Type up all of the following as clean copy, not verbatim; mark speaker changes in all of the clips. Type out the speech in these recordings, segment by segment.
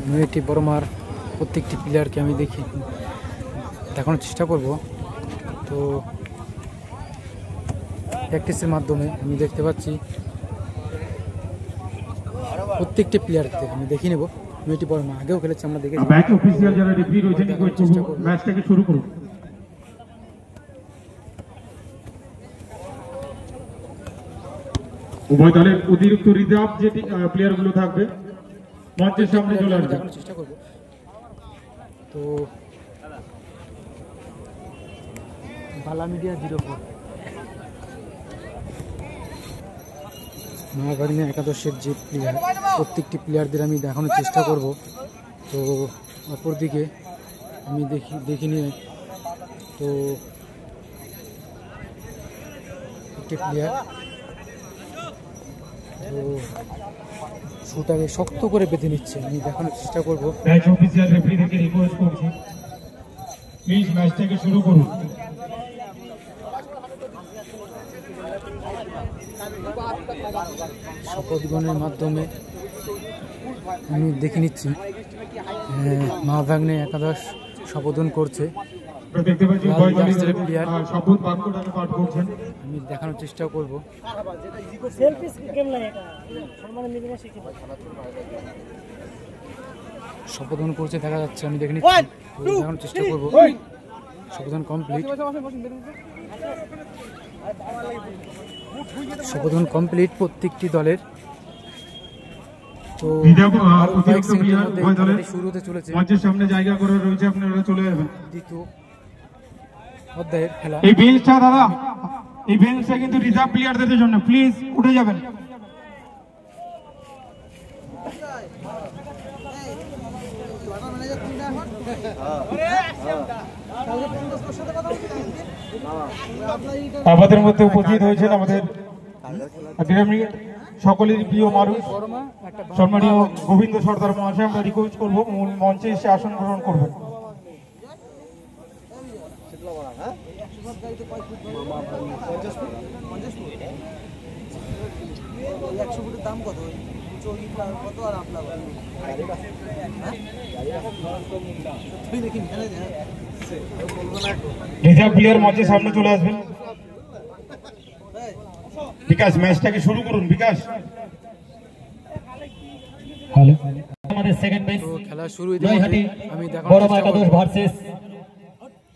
Speaker 1: নয়টি বড়মার প্রত্যেকটি প্লেয়ারকে আমি দেখানোর চেষ্টা করব। তো প্র্যাকটিসের মাধ্যমে আমি দেখতে পাচ্ছি প্রত্যেকটি প্লেয়ারকে আমি দেখে নেব। নয়টি বড়মা আগেও খেলেছে, আমরা দেখেছি।
Speaker 2: ম্যাচ অফিসিয়াল যারা রেফারি রয়েছেন ম্যাচটাকে শুরু করুন। উভয় দলের অতিরিক্ত রিজার্ভ যে প্লেয়ারগুলো থাকবে মঞ্চের সামনে চলে আসবে।
Speaker 1: চেষ্টা করব। তো বালা মিডিয়া 04 মহাভাগ্নে একাদশের যে প্লেয়ার, প্রত্যেকটি প্লেয়ারদের আমি দেখানোর চেষ্টা করব। তো অপরদিকে আমি দেখি নিয়ে তো একটি প্লেয়ার তো শুটাকে শক্ত করে বেঁধে নিচ্ছে, আমি দেখানোর চেষ্টা করব।
Speaker 2: ম্যাচ অফিসিয়াল রেফারিকে রিকোয়েস্ট করছি, প্লিজ ম্যাচটাকে শুরু করুন।
Speaker 1: শপথ গ্রহণের মাধ্যমে আমি দেখে নিচ্ছি মহাভাগ্নে একাদশ শপথন করছে। আমি দেখানোর চেষ্টা করব। শপথন করছে দেখা যাচ্ছে, আমি দেখে নিচ্ছি, দেখানোর চেষ্টা করব। শপথন কমপ্লিট, শপথন কমপ্লিট প্রত্যেকটি দলের। তো শুরু হতে চলেছে,
Speaker 2: মঞ্চের সামনে জায়গা করে রয়েছে, আপনারা চলে যাবেন।
Speaker 1: দ্বিতীয় অধ্যায়ের খেলা।
Speaker 2: এই বেঞ্চটা দাদা, এই বেঞ্চটা কিন্তু রিজার্ভ প্লেয়ারদের জন্য, প্লিজ উঠে যাবেন। আমাদের মধ্যে উপস্থিত হয়েছেন আমাদের সকলের প্রিয় মানুষ সম্মানীয় গোবিন্দ সর্দার মহাশয়। আমরা রিকোয়েস্ট করবো মঞ্চে এসে আসন গ্রহণ করবেন। রিজার্ভ প্লেয়ার মঞ্চের সামনে চলে আসবেন। বিকাশ ম্যাচটাকে শুরু করুন। বিকাশ, হ্যালো, আমাদের সেকেন্ড ম্যাচ
Speaker 1: খেলা শুরু হয়ে গেছে। আমি দেখানোর
Speaker 3: বড়মা একাদশ ভার্সেস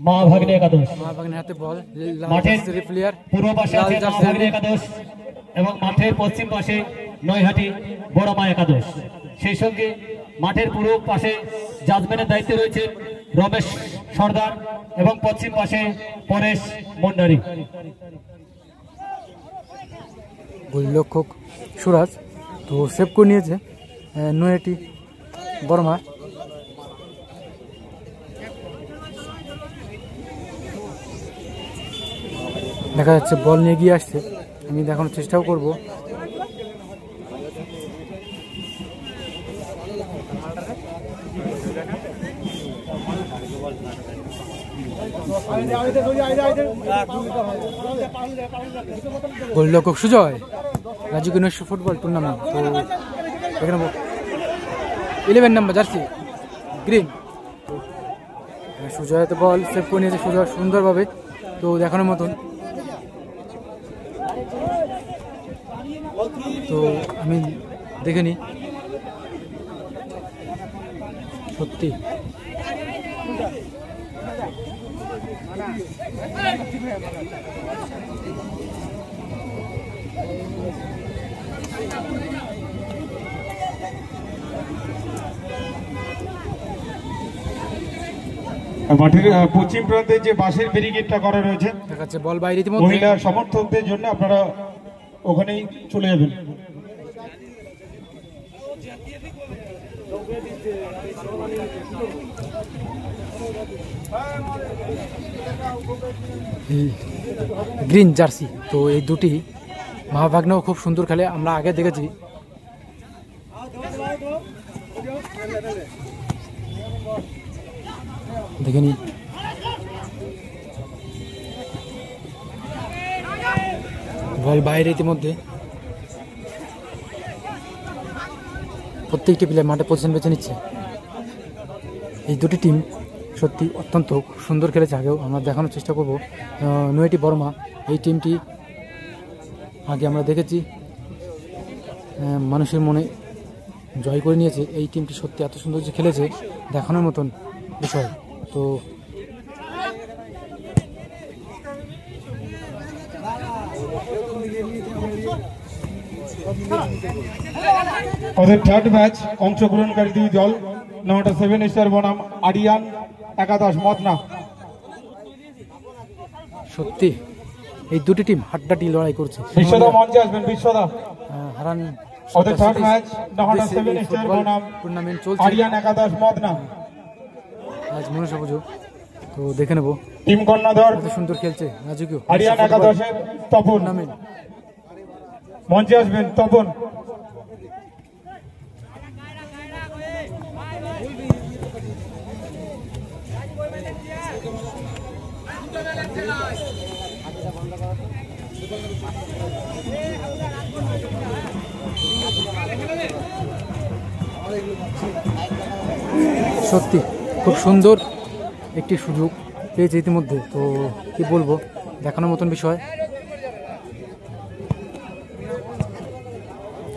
Speaker 3: মহাভাগ্নে একাদশ।
Speaker 1: মহাভাগ্নে হাতে বল,
Speaker 3: মাঠের
Speaker 1: প্লেয়ার
Speaker 3: পূর্ব পাশে আছে মহাভাগ্নে একাদশ এবং মাঠের পশ্চিম পাশে নৈহাটি বড়মা একাদশ। সেই সঙ্গে মাঠের পূর্ব পাশে জাজমেন্টের দায়িত্বে রয়েছে রমেশ সর্দার এবং পশ্চিম পাশে পরেশ মন্ডারি।
Speaker 1: গোলরক্ষক সুরাজ তো সেভ করে নিয়েছে নয়টি বড়মা। দেখা যাচ্ছে বল নিয়ে গিয়ে আসছে, আমি দেখানোর চেষ্টাও করব। গোলরক্ষক সুজয়, রাজু গণেশ ফুটবল টুর্নামেন্ট। তো এখানে 11 নম্বর জার্সি গ্রিন। সুজয় তো বল সেভ করে নিয়েছে সুজয় সুন্দরভাবে, তো দেখানোর মতন। তো আমি দেখে নিই, সত্যি
Speaker 2: মাঠের পশ্চিম প্রান্তে যে বাঁশের ব্যারিকেডটা করা রয়েছে,
Speaker 1: দেখাচ্ছে বল বাইরে,
Speaker 2: মহিলা সমর্থকদের জন্য আপনারা ওখানেই চলে যাবেন।
Speaker 1: গ্রিন জার্সি, তো এই দুটি মহাভাগ্নেও খুব সুন্দর খেলে, আমরা আগে দেখেছি। দেখে নি বল বাইরে, ইতিমধ্যে প্রত্যেকটি প্লেয়ার মাঠে পজিশন বেছে নিচ্ছে। এই দুটি টিম সত্যি অত্যন্ত সুন্দর খেলেছে। আগেও আমরা দেখানোর চেষ্টা করব। নৈহাটি বর্মা এই টিমটি আগে আমরা দেখেছি মানুষের মনে জয় করে নিয়েছে। এই টিমটি সত্যি এত সুন্দর যে খেলেছে দেখানোর মতন বিষয়। তো
Speaker 2: ওদের থার্ড ম্যাচ অংশগ্রহণকারী দুই দল নামটা 7 স্টার বনাম আরিয়ান একাদশ মদনা।
Speaker 1: সত্যি এই দুটি টিম হাড্ডাহাড্ডি লড়াই করছে।
Speaker 2: বিশ্বদা মঞ্চে আসবেন। বিশ্বদা
Speaker 1: হারান
Speaker 2: ওদের থার্ড ম্যাচ নামটা 7 স্টার বনাম
Speaker 1: টুর্নামেন্ট চলছে
Speaker 2: আরিয়ান একাদশ মদনা
Speaker 1: আজ মনসা পুজো। তো দেখে নেব
Speaker 2: টিম কর্ণধার
Speaker 1: কত সুন্দর খেলছে রাজকীয়
Speaker 2: আরিয়ান একাদশের তপন।
Speaker 1: টুর্নামেন্ট
Speaker 2: মঞ্চে আসবেন তপন।
Speaker 1: সত্যি খুব সুন্দর একটি সুযোগ পেয়েছে ইতিমধ্যে। তো কি বলবো, দেখানোর মতন বিষয়।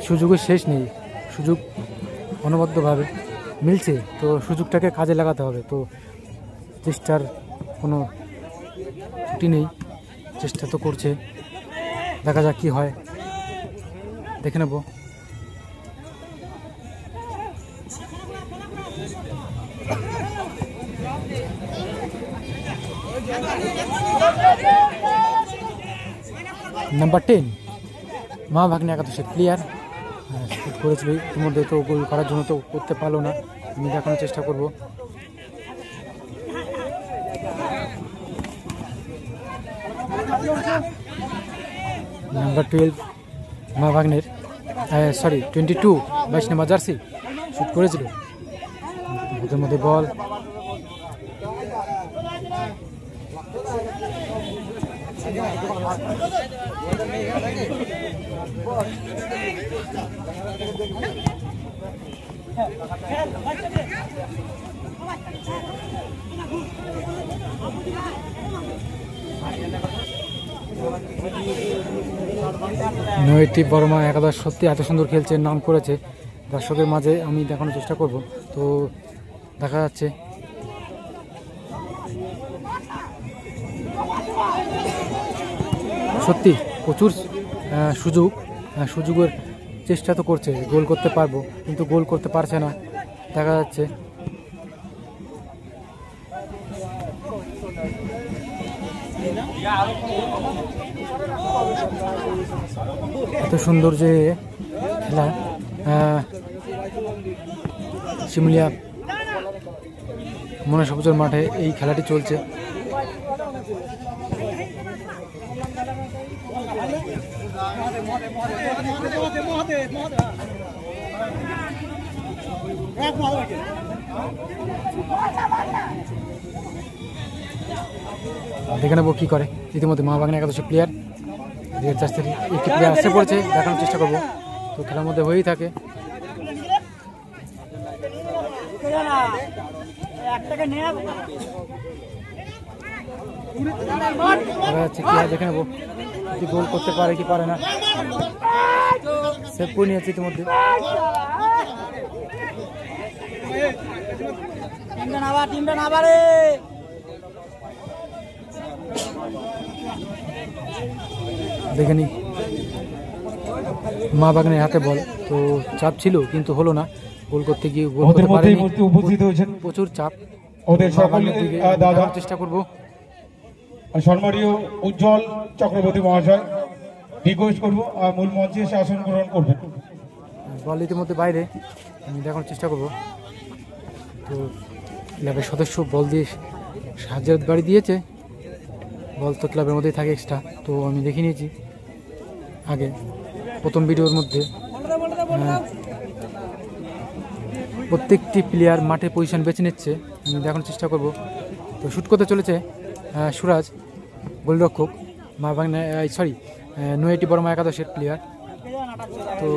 Speaker 1: সুযোগের শেষ নেই, সুযোগ অনবদ্যভাবে মিলছে। তো সুযোগটাকে কাজে লাগাতে হবে। তো চেষ্টার কোনো ত্রুটি নেই, চেষ্টা তো করছে। দেখা যাক কী হয়, দেখে নেব। নাম্বার 10 মা ভাগ্নে একাদশের প্লেয়ার শুট করেছিল ইতিমধ্যে। তো গোল করার জন্য তো করতে পারলো না। আমি দেখানোর চেষ্টা করব। নাম্বার 12 মা ভাগ্নের 22 22 নম্বর জার্সি শুট করেছিল। ওদের মধ্যে বল নৈহাটি বর্মা একাদশ সত্যি এত সুন্দর খেলছে, নাম করেছে। দর্শকের মাঝে আমি দেখানোর চেষ্টা করব। তো দেখা যাচ্ছে সত্যি প্রচুর সুযোগের চেষ্টা তো করছে, গোল করতে পারবো কিন্তু গোল করতে পারছে না। দেখা যাচ্ছে এত সুন্দর যে খেলা শিমুলিয়া মনসা পুজোর মাঠে এই খেলাটি চলছে। দেখে নেবো কি করে। ইতিমধ্যে মা বাগান একাদশের প্লেয়ার একটি প্লেয়ার আসতে পড়েছে, দেখানোর চেষ্টা করবো। তো খেলার মধ্যে হয়েই থাকে। দেখা যাচ্ছে কি হয়, দেখে নেবো যদি গোল করতে পারে কি পারে না। সেভ করে নিয়েছে ইতিমধ্যে। দেখে নি মা বাগানের হাতে বল, তো চাপ ছিল কিন্তু হলো না গোল করতে গিয়ে। গোল করতে পারেনি, প্রচুর চাপ।
Speaker 2: ওদের সকলের দাদা
Speaker 1: চেষ্টা করবো।
Speaker 2: সম্মানীয় উজ্জ্বল চক্রবর্তী মহাশয় রিকোয়েস্ট করবো মূল মঞ্চে এসে আসন গ্রহণ করবেন।
Speaker 1: বল ইতিমধ্যে বাইরে, আমি দেখানোর চেষ্টা করব। তো ক্লাবের সদস্য বল দিয়ে সাহায্যের বাড়ি দিয়েছে। বল তো ক্লাবের মধ্যেই থাকে এক্সট্রা, তো আমি দেখে নিয়েছি আগে প্রথম ভিডিওর মধ্যে। প্রত্যেকটি প্লেয়ার মাঠে পজিশন বেছে নিচ্ছে, আমি দেখানোর চেষ্টা করব। তো শ্যুট করতে চলেছে সুরাজ, গোলরক্ষক মা বাংলা নৈহাটি বর্মা একাদশের প্লেয়ার। তো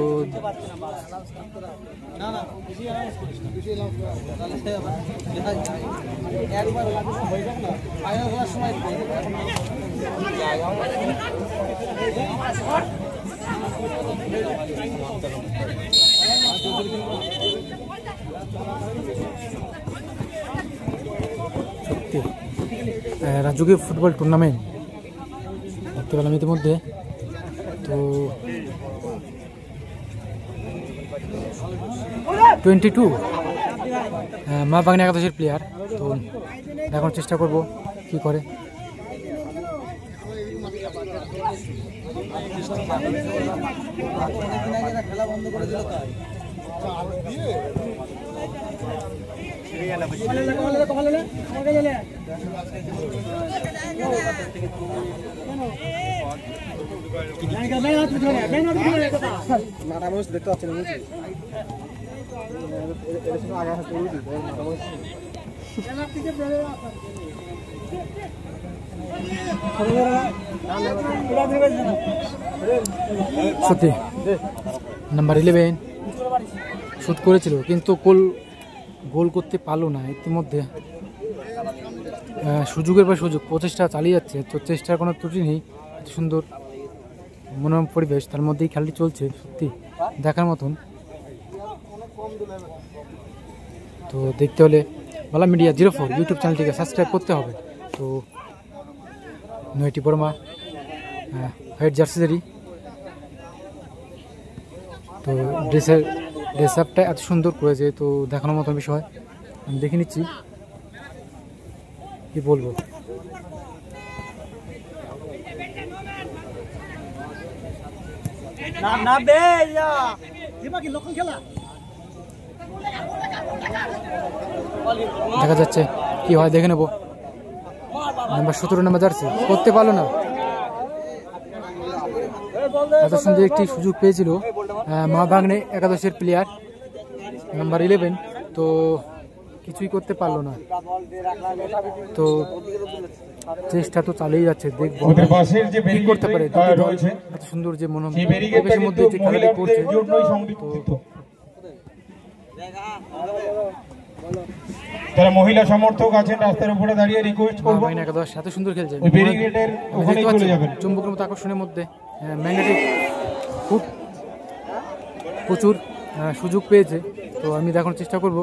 Speaker 1: সত্যি রাজুকি ফুটবল টুর্নামেন্ট দেখতে পেলাম ইতিমধ্যে। তো 22 মা বাগনা একাদশের প্লেয়ার। তো দেখানোর চেষ্টা করব কি করে। সত্যি নাম্বার 11 শুট করেছিল কিন্তু গোল করতে পারলো না। ইতিমধ্যে সুযোগের পর সুযোগ প্রচেষ্টা চালিয়ে যাচ্ছে, তো চেষ্টার কোনো ত্রুটি নেই। এত সুন্দর মনোরম পরিবেশ, তার মধ্যেই খেলাটি চলছে, সত্যি দেখার মতন। তো দেখতে হলে বালা মিডিয়া 04 ইউটিউব চ্যানেলটিকে সাবস্ক্রাইব করতে হবে। তো নয়টি বর্মা হোয়াইট জার্সিদেরই। তো ড্রেস আপটা এত সুন্দর করেছে, তো দেখানোর মতন বিষয়। আমি দেখে নিচ্ছি কি বলবো। দেখা যাচ্ছে কি হয়, দেখে নেবো। নাম্বার 17 নাম্বার জার্সি করতে পারলো না। এত সুন্দর একটি সুযোগ পেয়েছিল মা বাগনে একাদশের প্লেয়ার নাম্বার 11, তো কিছুই করতে পারলো না। তো চেষ্টা তো চালিয়ে যাচ্ছে, দেখবো কি করতে পারে। এত সুন্দর যে মনোরম পরিবেশের মধ্যে যে খেলাটি করছে,
Speaker 2: যারা মহিলা সমর্থক আছেন রাস্তার উপরে দাঁড়িয়ে রিকোয়েস্ট করব,
Speaker 1: একাদশ এত সুন্দর খেলছে,
Speaker 2: ওই ব্যারিকেডের ওখানে চলে যাবেন।
Speaker 1: চুম্বকের মতো আকর্ষণের মধ্যে ম্যাগনেটিক খুব প্রচুর সুযোগ পেয়েছে। তো আমি দেখানোর চেষ্টা করব।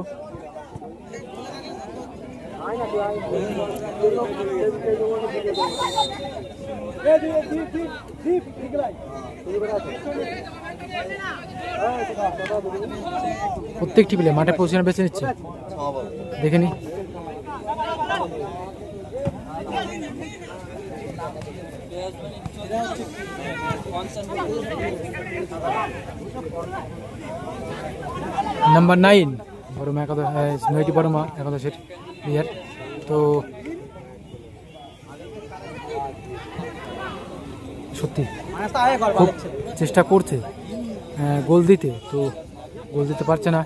Speaker 1: প্রত্যেকটি প্লেয়ার মাঠে পজিশন বেছে নিচ্ছে, দেখে নি। নাম্বার 9 বড়মা একাদশ, 9টি বড়মা একাদশের প্লেয়ার। তো সত্যি খুব চেষ্টা করছে গোল দিতে, তো গোল দিতে পারছে না।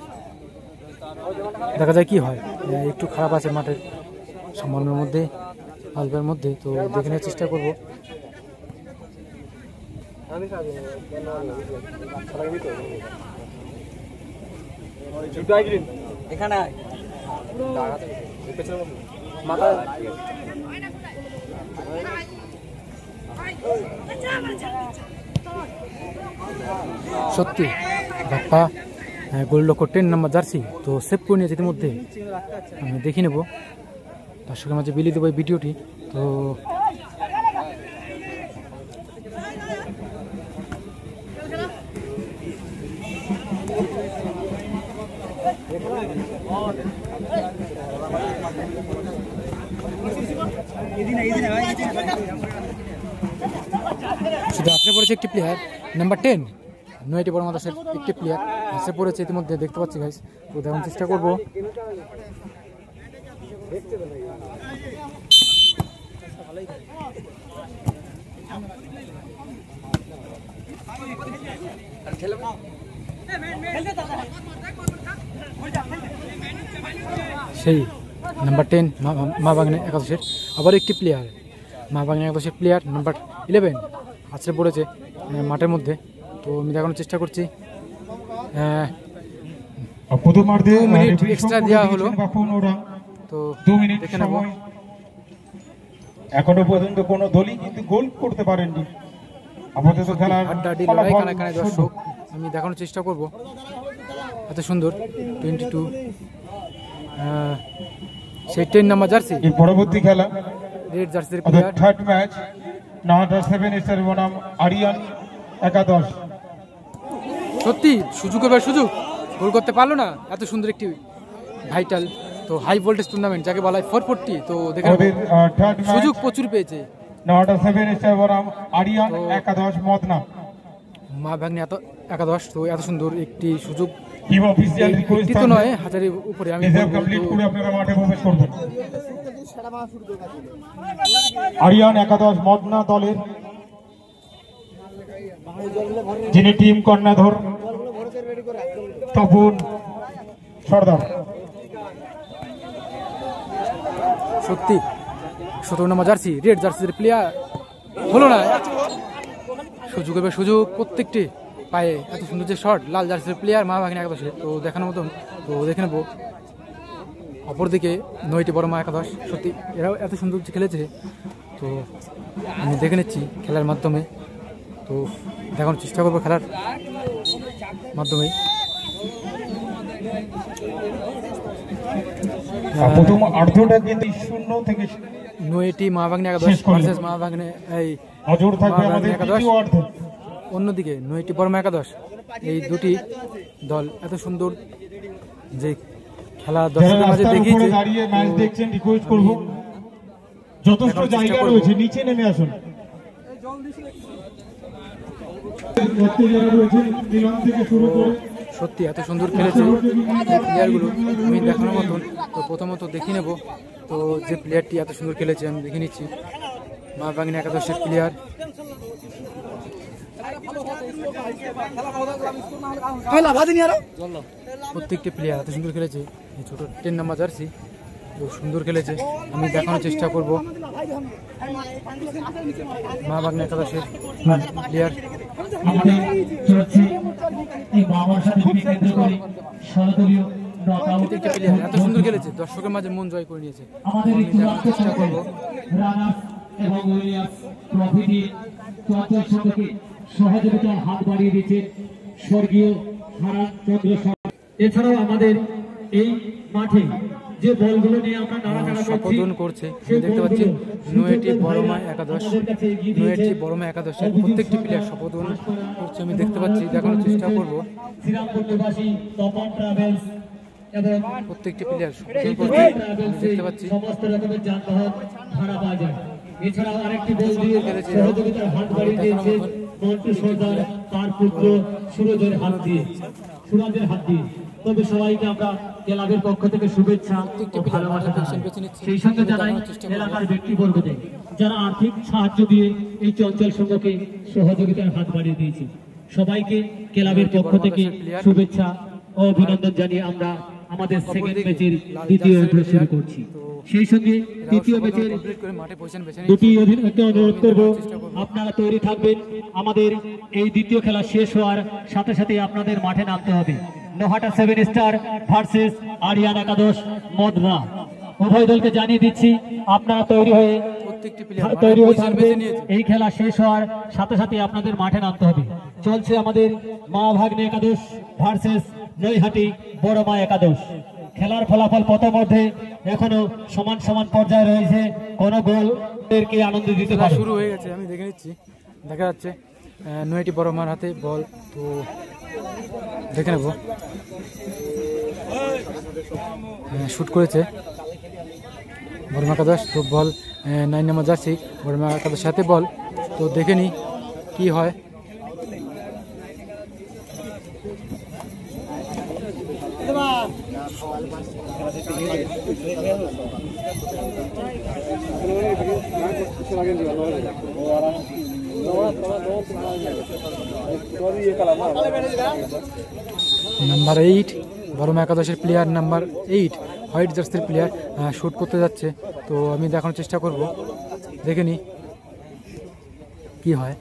Speaker 1: দেখা যায় কি হয়, একটু খারাপ আছে মাঠের সামান্যের মধ্যে, অল্পের মধ্যে। তো দেখে নেওয়ার চেষ্টা করবো। সত্যি বাপ্পা গোলরক্ষক 10 নাম্বার জার্সি তো সেভ করে নিয়েছে ইতিমধ্যে। আমি দেখে নেব, দর্শকের মাঝে বিলিয়ে দেবো এই ভিডিওটি। তো শুধু আসলে পড়েছে একটি প্লেয়ার নাম্বার 10, 9টি বড় মাদাসের একটি প্লেয়ার আসে পড়েছে ইতিমধ্যে, দেখতে পাচ্ছি গাইস। তো দেখার চেষ্টা করবো। সেই নাম্বার 10 মা বাগনে একাদশের আবার একটি প্লেয়ার, মা বাগনে একাদশের প্লেয়ার নাম্বার 11 আছড়ে পড়েছে মাঠের মধ্যে। তো আমি দেখানোর চেষ্টা করছি।
Speaker 2: প্রথমার্ধে
Speaker 1: 2 মিনিট এক্সট্রা দেওয়া হলো, তো
Speaker 2: 2 মিনিট
Speaker 1: দেখে নেব।
Speaker 2: সময়। এখনো পর্যন্ত কোনো দলই কিন্তু গোল করতে পারেননি। আপাতত খেলার
Speaker 1: হাড্ডাহাড্ডি লড়াই,
Speaker 2: ফলাফল
Speaker 1: কানায় কানায় দর্শক। আমি দেখানোর চেষ্টা করব। এত সুন্দর 22 সেই 10 নাম্বার জার্সি,
Speaker 2: এর পরবর্তী খেলা
Speaker 1: রেড জার্সির
Speaker 2: অর্থাৎ
Speaker 1: প্লেয়ার।
Speaker 2: থার্ড ম্যাচ নওয়াটা 7 স্টার বনাম আরিয়ান একাদশ।
Speaker 1: সত্যি সুযোগ, এবার সুযোগ গোল করতে পারলো না। এত সুন্দর একটি ভাইটাল তো হাই ভোল্টেজ টুর্নামেন্ট যাকে বলা হয় 440। তো দেখেন
Speaker 2: আমাদের থার্ড ম্যাচ
Speaker 1: সুযোগ প্রচুর পেয়েছে
Speaker 2: নওয়াটা 7 স্টার বনাম আরিয়ান একাদশ মদনা।
Speaker 1: মা ভাগ্নে একাদশ। তো এত সুন্দর একটি সুযোগ
Speaker 2: টিম অফিসিয়াল রিকোয়েস্ট
Speaker 1: একটি তো নয়, হাজারের উপরে। আমি
Speaker 2: রিজার্ভ
Speaker 1: বলবো
Speaker 2: কমপ্লিট
Speaker 1: তো
Speaker 2: করে আপনারা মাঠে প্রবেশ করবেন। আরিয়ান একাদশ মদনা দলের যিনি টিম কর্ণাধর তপন সর্দার।
Speaker 1: সত্যি 17 নম্বর জার্সি, রেড জার্সির প্লেয়ার হলো না। সুযোগ, এবার সুযোগ প্রত্যেকটি পায়ে। এত সুন্দর যে শট, লাল জার্সির প্লেয়ার মা ভাগ্নে একাদশে। তো দেখানোর মতন, তো দেখে নেবো। অপরদিকে নয়টি বড় মা একাদশ, সত্যি এরাও এত সুন্দর যে খেলেছে। তো আমি দেখে নিচ্ছি খেলার মাধ্যমে, তো দেখানোর চেষ্টা করবো খেলার মাধ্যমে।
Speaker 2: প্রথম অর্ধটা কিন্তু 0 থেকে
Speaker 1: নয়টি মা ভাগ্নে একাদশ
Speaker 2: শেষ করলো।
Speaker 1: ভার্সেস মা ভাগ্নে এই
Speaker 2: নজর থাকবে
Speaker 1: মা
Speaker 2: আমাদের
Speaker 1: ভাগ্নে একাদশ।
Speaker 2: দ্বিতীয় অর্ধ।
Speaker 1: অন্যদিকে নয়টি বড় মা একাদশ। এই দুটি দল এত সুন্দর যে খেলা
Speaker 2: যারা
Speaker 1: দর্শকের মাঝে
Speaker 2: রাস্তার উপরে
Speaker 1: দেখিয়েছে।
Speaker 2: দাঁড়িয়ে ম্যাচ
Speaker 1: তো
Speaker 2: দেখছেন রিকোয়েস্ট করব যথেষ্ট
Speaker 1: দেখার চেষ্টা
Speaker 2: জায়গা
Speaker 1: করবো।
Speaker 2: রয়েছে, নিচে নেমে আসুন। যারা রয়েছেন নিলাম থেকে শুরু করে
Speaker 1: সত্যি এত সুন্দর খেলেছে এই প্লেয়ারগুলো, আমি দেখানোর মতন। তো প্রথমত দেখে নেব, তো যে প্লেয়ারটি এত সুন্দর খেলেছে আমি দেখে নিচ্ছি। মা ভাগ্নে একাদশের প্লেয়ার প্রত্যেকটি প্লেয়ার এত সুন্দর খেলেছে। এই ছোট 10 নাম্বার জার্সি খুব সুন্দর খেলেছে, আমি দেখানোর চেষ্টা করব। মা ভাগ্নে একাদশের প্লেয়ার
Speaker 3: আমাদের চলছে এই বাবার সাথে কেন্দ্র করে ষড়দলীয় নকআউট।
Speaker 1: প্রত্যেকটি প্লেয়ার এত সুন্দর খেলেছে, দর্শকের মাঝে মন জয় করে নিয়েছে।
Speaker 3: আমাদের
Speaker 1: আমি
Speaker 3: এই
Speaker 1: দেখানোর
Speaker 3: চূড়ান্ত
Speaker 1: চেষ্টা করব।
Speaker 3: রানার্স এবং উইনার্স ট্রফি দিয়ে চঞ্চল সঙ্গকে সহযোগিতার হাত বাড়িয়ে দিয়েছে স্বর্গীয় হারান চন্দ্র সরকার। এছাড়াও আমাদের এই মাঠে যে বলগুলো নিয়ে আমরা নাড়াচাড়া করছি,
Speaker 1: শপথন করছে আমি দেখতে পাচ্ছি। নয়টি বড়মা একাদশ, নয়টি বড়মা একাদশের প্রত্যেকটি প্লেয়ার শপথন করছে আমি দেখতে পাচ্ছি। দেখানোর চেষ্টা করব।
Speaker 3: শ্রীরামপুর নিবাসী তপন ট্রাভেলস এবং
Speaker 1: প্রত্যেকটি প্লেয়ার শপথন করছে আমি দেখতে পাচ্ছি।
Speaker 3: সমস্ত রকমের যানবাহন ভাড়া পাওয়া যায়। এছাড়াও আরেকটি বল দিয়ে সহযোগিতার হাত বাড়িয়ে দিয়েছে মন্টু সর্দার, তার পুত্র সুরজের হাত দিয়ে। তবে সবাইকে আমরা ক্লাবের পক্ষ থেকে শুভেচ্ছা ও ভালোবাসা জানাই। সেই সঙ্গে জানাই এলাকার ব্যক্তিবর্গদের যারা আর্থিক সাহায্য দিয়ে এই চঞ্চল সংঘকে সহযোগিতার হাত বাড়িয়ে দিয়েছে। সবাইকে ক্লাবের পক্ষ থেকে শুভেচ্ছা ও অভিনন্দন জানিয়ে আমরা আমাদের সেকেন্ড ম্যাচের দ্বিতীয় অধ্যায় শুরু করছি। সেই সঙ্গে তৃতীয় ম্যাচের দুটি অধিনায়ককে অনুরোধ করব আপনারা তৈরি থাকবেন। আমাদের এই দ্বিতীয় খেলা শেষ হওয়ার সাথে সাথে আপনাদের মাঠে নামতে হবে। নোহাটা 7 স্টার ভার্সেস আরিয়ান একাদশ মদনা। উভয় দলকে জানিয়ে দিচ্ছি আপনারা তৈরি হয়ে থাকবেন। এই খেলা শেষ হওয়ার সাথে সাথে আপনাদের মাঠে নামতে হবে। চলছে আমাদের মা ভাগ্নে একাদশ ভার্সেস নৈহাটি বড় মা একাদশ। খেলার ফলাফল পথমধ্যে এখনো সমান সমান পর্যায়ে রয়েছে। কোন গোলকে আনন্দ দিতে পারে।
Speaker 1: শুরু হয়ে গেছে আমি দেখে নিচ্ছি। দেখা যাচ্ছে নয়টি বড় মার হাতে বল, তো দেখে নেব। শুট করেছে বড়মা একাদশ, তো বল 9 নম্বর জার্সি বড়মা একাদশের সাথে বল, তো দেখে নি কি হয়। নাম্বার 8 বড়মা একাদশের প্লেয়ার, নাম্বার 8 হোয়াইট জার্সির প্লেয়ার শুট করতে যাচ্ছে, তো আমি দেখানোর চেষ্টা করব, দেখে নি কি হয়।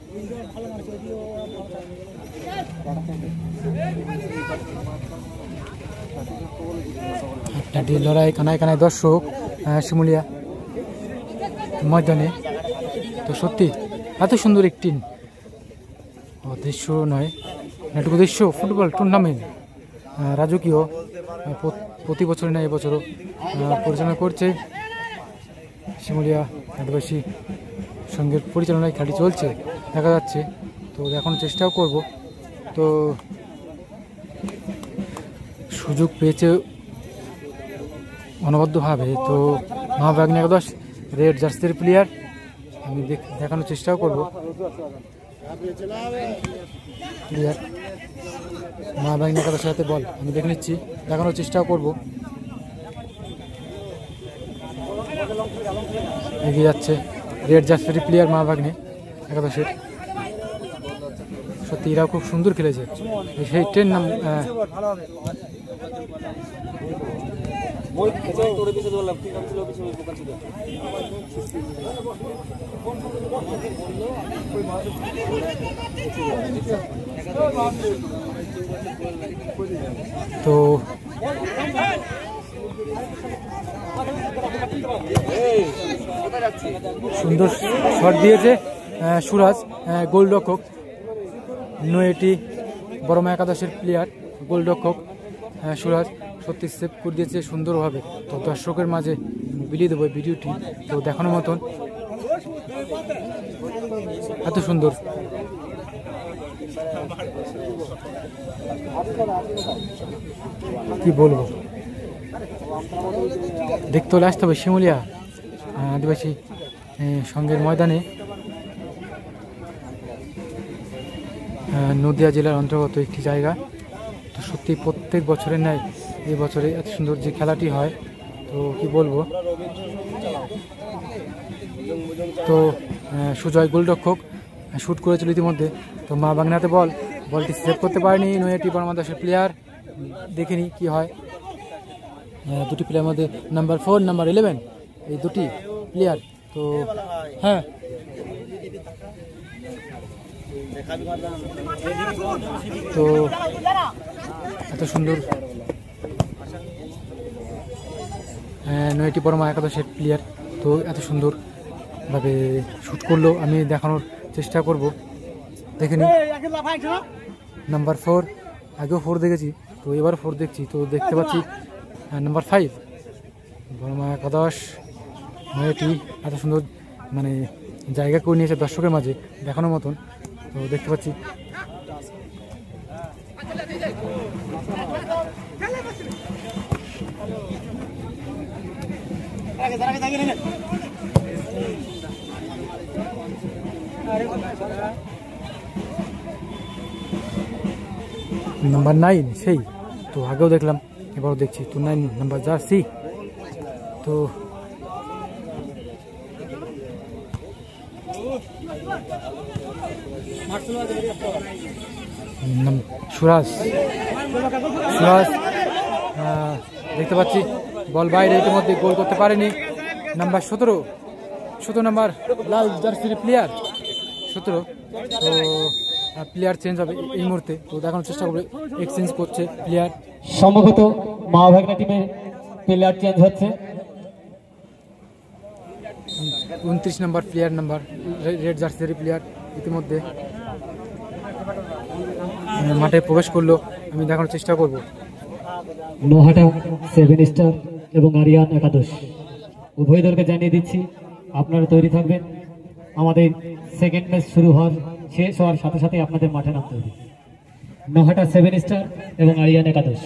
Speaker 1: একটা লড়াই, কানায় কানায় দর্শক শিমুলিয়া ময়দানে। তো সত্যি এত সুন্দর একটি দৃশ্য নয়, নাটক দৃশ্য ফুটবল টুর্নামেন্ট রাজকীয় প্রতি বছরই না এবছরও পরিচালনা করছে শিমুলিয়া আদিবাসী সংঘের পরিচালনায় খেলাটি চলছে দেখা যাচ্ছে। তো দেখানোর চেষ্টাও করব। তো সুযোগ পেয়েছে অনবদ্যভাবে। তো মহাভাগ্নে একাদশ রেড জার্সির প্লেয়ার, আমি দেখানোর চেষ্টাও করব। প্লেয়ার মহাভাগ্নে একাদশের হাতে বল আমি দেখে নিচ্ছি, দেখানোর চেষ্টাও করব। এগিয়ে যাচ্ছে রেড জার্সির প্লেয়ার মহাভাগ্নে একাদশের। সত্যি এরাও খুব সুন্দর খেলেছে। সেই ট্রেন নাম তো সুন্দর শট দিয়েছে সুরাজ, গোলরক্ষক নয়টি বড়মা একাদশের প্লেয়ার গোলরক্ষক সুরাজ সত্যি সেভ করে দিয়েছে সুন্দরভাবে। তো দর্শকের মাঝে বিলিয়ে দেবো ভিডিওটি, তো দেখানোর মতন এত সুন্দর। কি বলবো, দেখতে হলে আসতে হবে শিমুলিয়া আদিবাসী সংঘের ময়দানে। নদিয়া জেলার অন্তর্গত একটি জায়গা। তো সত্যি প্রত্যেক বছরের ন্যায় এই বছরে এত সুন্দর যে খেলাটি হয়, তো কি বলবো। তো সুজয় গোলরক্ষক শ্যুট করেছিল ইতিমধ্যে। তো মা বাংলাতে বলটি সেভ করতে পারেনি নয়টি বাংলাদেশের প্লেয়ার। দেখিনি কি হয়। দুটি প্লেয়ার মধ্যে নাম্বার 4 নাম্বার 11 এই দুটি প্লেয়ার। তো হ্যাঁ, তো এত সুন্দর নয়টি বড়মা একাদশের প্লেয়ার, তো এত সুন্দরভাবে শ্যুট করলো। আমি দেখানোর চেষ্টা করব। দেখে নিই নাম্বার 4, আগেও 4 দেখেছি, তো এবার 4 দেখছি। তো দেখতে পাচ্ছি নাম্বার 5 বড়মা একাদশ নয়টি এত সুন্দর মানে জায়গা করে নিয়েছে দর্শকের মাঝে দেখানোর মতন। তো দেখতে পাচ্ছি নাম্বার 9 সেই, তো আগেও দেখলাম এবারও দেখছি। তো 9 নাম্বার জার্সি। তো সুরাজ দেখতে পাচ্ছি বল বাইরে, ইতিমধ্যে গোল করতে পারেনি নাম্বার 17 নাম্বার লাল জার্সির প্লেয়ার 17। তো প্লেয়ার চেঞ্জ হবে এই মুহূর্তে, তো দেখানোর চেষ্টা করবে। এক্সচেঞ্জ করছে প্লেয়ার,
Speaker 3: সম্ভবত মহাভাগ্না টিমের প্লেয়ার চেঞ্জ হচ্ছে।
Speaker 1: 29 নাম্বার প্লেয়ার নাম্বার রেড জার্সির প্লেয়ার ইতিমধ্যে মাঠে প্রবেশ করলো। আমি দেখানোর চেষ্টা করব।
Speaker 3: নোহাটা 7 স্টার এবং আরিয়ান একাদশ উভয় দলকে জানিয়ে দিচ্ছি আপনারা তৈরি থাকবেন। আমাদের সেকেন্ড ম্যাচ শেষ হওয়ার সাথে সাথে আপনাদের মাঠে নামতে হবে। নোহাটা 7 স্টার এবং আরিয়ান একাদশ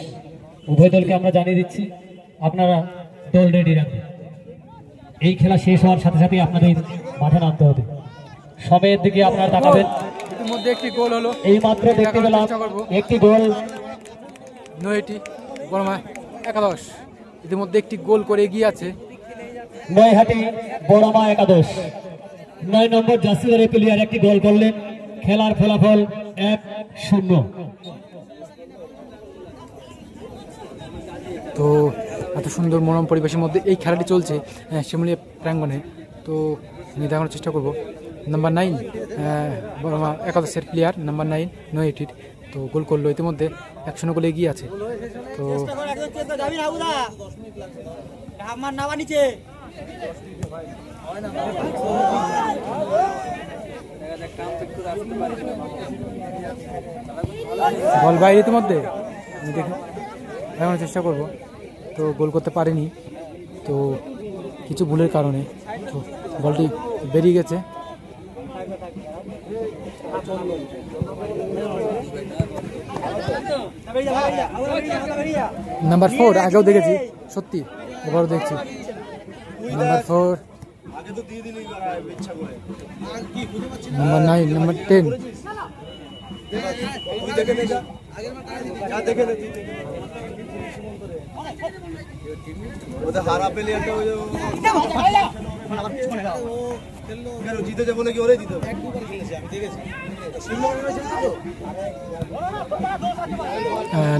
Speaker 3: উভয় দলকে আমরা জানিয়ে দিচ্ছি আপনারা দল রেডি রাখবেন। এই খেলা শেষ হওয়ার সাথে সাথে আপনাদের মাঠে নামতে হবে। সময়ের দিকে আপনারা তাকাবেন।
Speaker 1: ইতিমধ্যে একটি গোল হলো,
Speaker 3: এই মাত্র দেখতে পেলাম একটি গোল।
Speaker 1: নয়টি বড়মা একাদশ ইতিমধ্যে একটি গোল করে এগিয়ে আছে।
Speaker 3: নয়হাটি বড়মা একাদশ 9 নম্বর জার্সির প্লেয়ার একটি গোল করলেন। খেলার ফলাফল 1-0।
Speaker 1: তো এত সুন্দর মনোরম পরিবেশের মধ্যে এই খেলাটি চলছে শিমুলিয়া প্রাঙ্গণে। তো আমি দেখানোর চেষ্টা করব। নাম্বার 9 বড়মা একাদশের প্লেয়ার নাম্বার 9 নয়টির। তো গোল করলো, ইতিমধ্যে 1-0 গোলে এগিয়ে আছে। তো বল বাইরে ইতিমধ্যে, আমি দেখি দেখানোর চেষ্টা করব। তো গোল করতে পারেনি, তো কিছু ভুলের কারণে তো বলটি বেরিয়ে গেছে। নাম্বার 4 আগেও দেখেছি, সত্যি এবারও দেখছি। Number 4, number 9, number 10।
Speaker 4: হারা পেলে একটা জিতে যাবো নাকি ওরে দিতে হবে।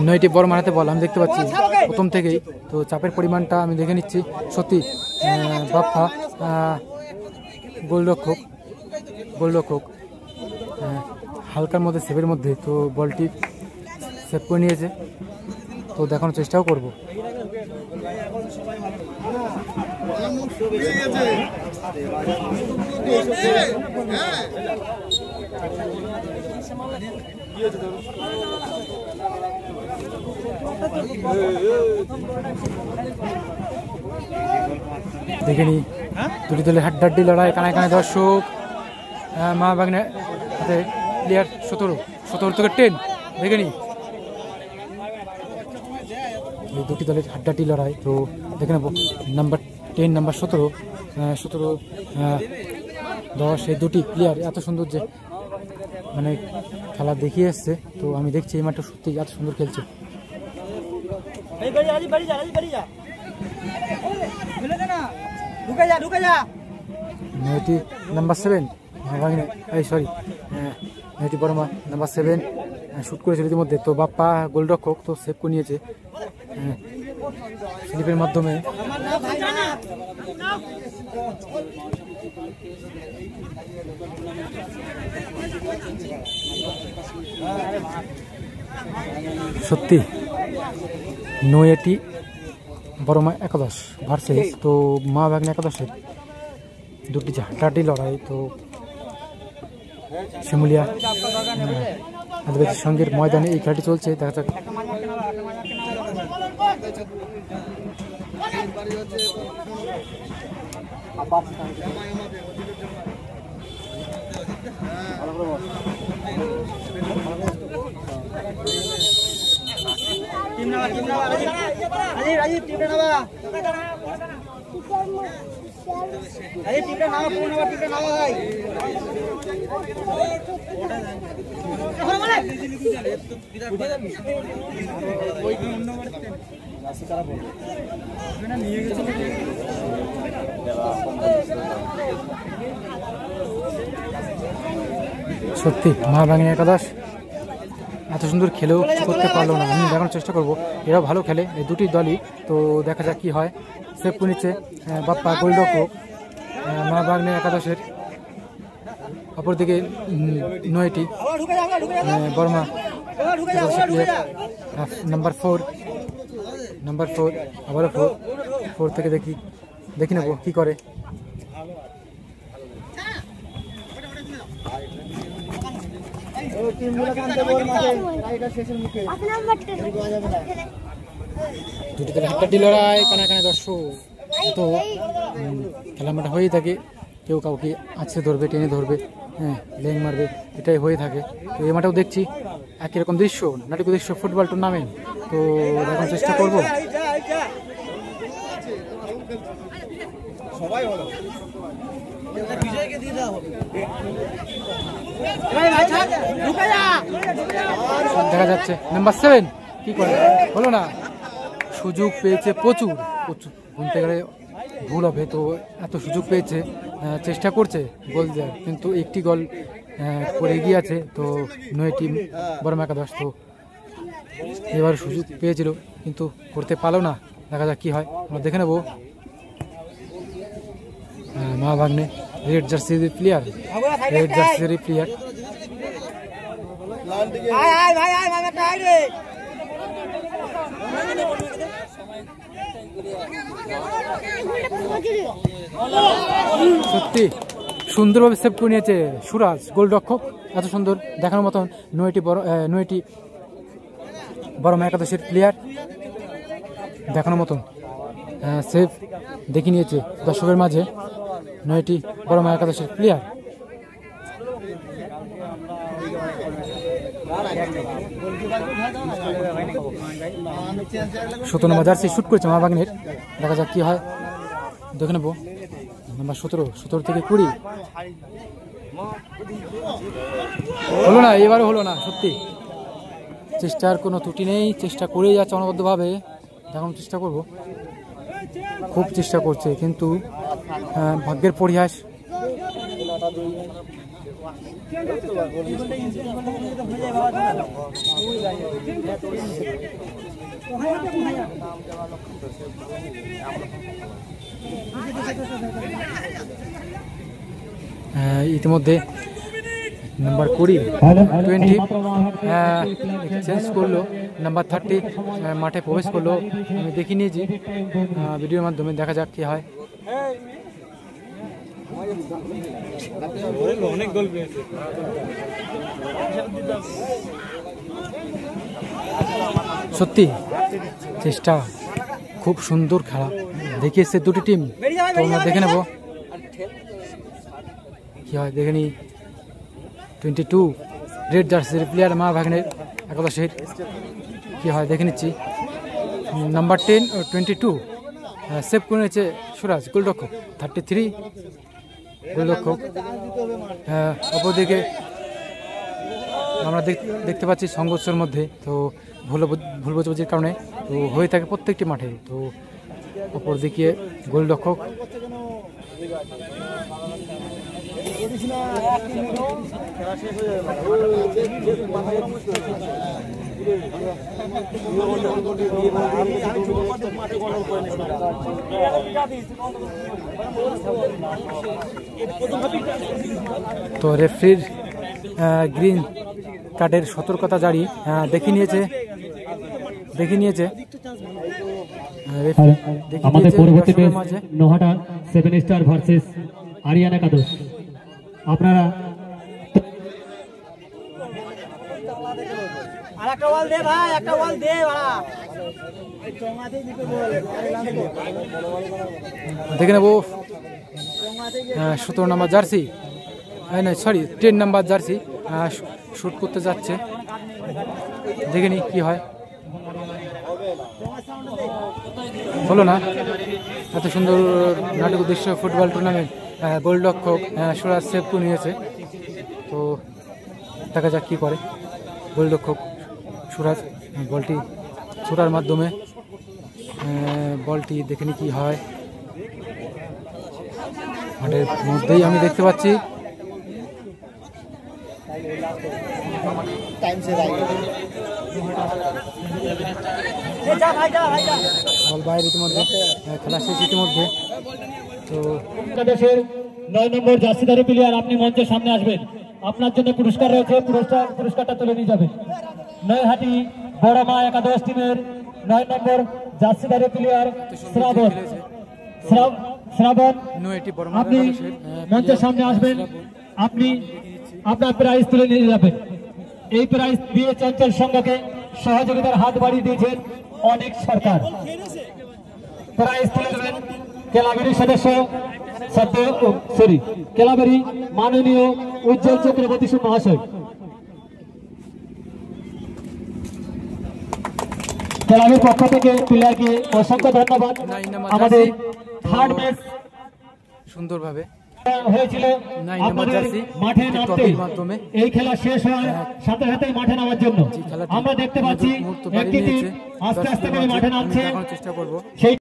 Speaker 1: 9টি বড় মারাতে বল আমি দেখতে পাচ্ছি প্রথম থেকেই। তো চাপের পরিমাণটা আমি দেখে নিচ্ছি। সত্যি বাপ্পা গোলরক্ষক হালকার মধ্যে সেভের মধ্যে, তো বলটি সেভ করে নিয়েছে। তো দেখানোর চেষ্টাও করব। দেখে নি দুটি দলের হাড্ডাহাড্ডি লড়াই, কানায় কানায় দর্শক। মা বাগনে হাতে প্লেয়ার 17 থেকে 10। দেখে নি এই দুটি দলের হাড্ডাহাড্ডি লড়াই। তো দেখে নেব নাম্বার 10, নাম্বার 17, 10 এই দুটি প্লেয়ার এত সুন্দর যে মানে খেলা দেখিয়ে এসছে। তো আমি দেখছি এই মাঠটা সত্যি এত সুন্দর খেলছে। নাম্বার 7 মেয়েটি বর্মা নাম্বার 7 শুট করেছিল ইতিমধ্যে। তো বাপ্পা গোলরক্ষক তো সেভ করে নিয়েছে স্লিপের মাধ্যমে। সত্যি নয়টি বড়মা একাদশ ভার্সেস তো মা ভাগ্নে একাদশের দুটি হাড্ডাহাড্ডি লড়াই। তো শিমুলিয়া আদিবাসী সংঘের ময়দানে এই খেলাটি চলছে, দেখা যাক। সত্যি মা ভাগ্নে একাদশ এত সুন্দর খেলেও কিছু করতে পারলো না। আমি দেখানোর চেষ্টা করবো, এরাও ভালো খেলে এই দুটি দলই। তো দেখা যাক কি হয়। সেভ করে নিচ্ছে বাপ্পা গোলরক্ষক মা ভাগ্নে একাদশের। অপরদিকে 9টি বর্মা নাম্বার 4 আবারও 4 থেকে দেখি নেবো কি করে। দুটি দলের হাড্ডাহাড্ডি লড়াই, কানায় কানায় দর্শক। তো খেলা মাঠে হয়েই থাকে, কেউ কাউকে আছড়ে ধরবে, টেনে ধরবে, হ্যাঁ লেং মারবে, এটাই হয়ে থাকে। তো এই মাঠেও দেখছি একই রকম দৃশ্য, নাটক দৃশ্য, ফুটবল টুর্নামেন্ট। তো দেখার চেষ্টা করবো। দেখা যাচ্ছে নাম্বার 7 কি করে, হলো না। সুযোগ পেয়েছে প্রচুর বলতে গেলে ভুল হবে। তো এত সুযোগ পেয়েছে, চেষ্টা করছে গোল দেওয়ার, কিন্তু একটি গোল করে এগিয়ে আছে। তো 9টি বর্মা একাদশ। তো এবার সুযোগ পেয়েছিল কিন্তু করতে পারলো না। দেখা যাক কি হয়, আমরা দেখে নেবো। মা ভাগ্নে রেড জার্সির প্লেয়ার সত্যি সুন্দরভাবে সেভ করে নিয়েছে সুরাজ গোলরক্ষক। এত সুন্দর দেখার মতন নয়টি বড় মা একাদশের প্লেয়ার দেখানোর মতন সেভ দেখে নিয়েছে দর্শকের মাঝে 9টি বড় মা একাদশের প্লেয়ার। সতেরো নম্বর জার্সি শুট করেছে মা বাগনের, দেখা যাক কি হয়, দেখে নেবো। নাম্বার 17 থেকে 20 হলো না, এবারও হলো না। সত্যি চেষ্টার কোনো ত্রুটি নেই, চেষ্টা করেই যাচ্ছে অনবদ্যভাবে। দেখানোর চেষ্টা করব, খুব চেষ্টা করছে কিন্তু ভাগ্যের পরিহাস। ইতিমধ্যে নাম্বার 20 চেঞ্জ করলো, নাম্বার 30 মাঠে প্রবেশ করলো। আমি দেখে নিয়েছি ভিডিওর মাধ্যমে, দেখা যাক কি হয়। সত্যি চেষ্টা, খুব সুন্দর খেলা দেখিয়েছে দুটি টিম। তো আমরা দেখে নেব কি হয়, দেখে নি। 22 রেড জার্সির প্লেয়ার মা ভাগ্নের একাদশের কি হয় দেখে নিচ্ছি। নাম্বার 10 22 সেভ করে নিয়েছে সুরাজ গোলরক্ষক। 33 গোলরক্ষক। অপরদিকে আমরা দেখতে পাচ্ছি সংঘর্ষের মধ্যে তো ভুল বোঝাবুঝির কারণে তো হয়ে থাকে প্রত্যেকটি মাঠে। তো অপরদিকে গোলরক্ষক তো রেফারির গ্রিন কার্ডের সতর্কতা জারি দেখে নিয়েছে।
Speaker 3: আমাদের পরবর্তী match Nohata 7 star versus Aryan একাদশ। আপনারা
Speaker 1: দেখে নেব 17 নম্বর জার্সি, নয় সরি 10 নম্বর জার্সি শুট করতে যাচ্ছে, দেখে নি কি হয়। হলো না। এত সুন্দর নাটক উদ্দেশ্য ফুটবল টুর্নামেন্ট গোলরক্ষক সুরাজ সেভ করে নিয়েছে। তো দেখা যাক কি করে গোলরক্ষক সুরাজ। বলটি ছোড়ার মাধ্যমে বলটি দেখে নি কি হয়। মাঠের মধ্যেই আমি দেখতে পাচ্ছি বল বাইরে ইতিমধ্যে, খেলা শেষ ইতিমধ্যে। তো
Speaker 3: বাংলাদেশের 9 নম্বর জার্সিধারী প্লেয়ার, আপনি মঞ্চের সামনে আসবেন। আপনার জন্য পুরস্কার রয়েছে, পুরস্কারটা তুলে নিয়ে যাবেন। নৈহাটি বড় মা একাদশ টিমের 9 নম্বর জার্সিধারী প্লেয়ার শ্রাবণ, আপনি মঞ্চের সামনে আসবেন। আপনি আপনার প্রাইজ তুলে নিয়ে যাবেন। এই প্রাইজ দিয়ে চঞ্চল সংঘকে সহযোগিতার হাত বাড়িয়ে দিয়েছেন অনেক সরকার। প্রাইজ তুলে দেবেন ক্লাবের সদস্য ক্লাবের মাননীয় উজ্জ্বল চক্রবর্তী মহাশয়। ক্লাবের পক্ষ থেকে প্লেয়ারকে অসংখ্য ধন্যবাদ। আমাদের থার্ড ম্যাচ
Speaker 1: সুন্দরভাবে
Speaker 3: হয়েছিল আপনাদের মাঠে নামতে, এই খেলা শেষ হওয়ার সাথে সাথে মাঠে নামার জন্য আমরা দেখতে পাচ্ছি একটি টিম আস্তে আস্তে করে মাঠে নামছে।
Speaker 1: চেষ্টা করবো
Speaker 3: সেই